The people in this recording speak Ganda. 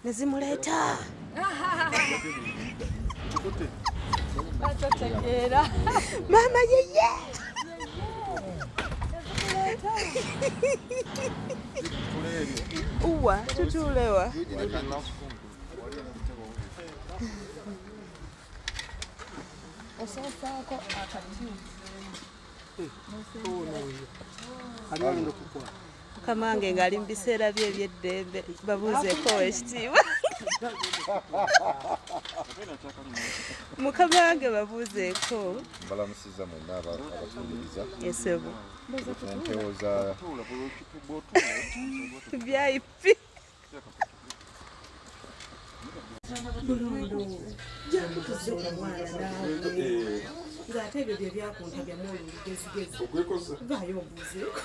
ne zimuleeta. Mama yeye uwa tutulewa Kamange ngali mu biseera bye eby'eddembe babuuzeeko ekitiibwa Mukama wange babuuzeeko mbalamusiza mwenna abatuwuliriza esebo empewoza VIP ng'ate ebyo bye byakuntabyamu olugezigezi vaayo ombuuzeeko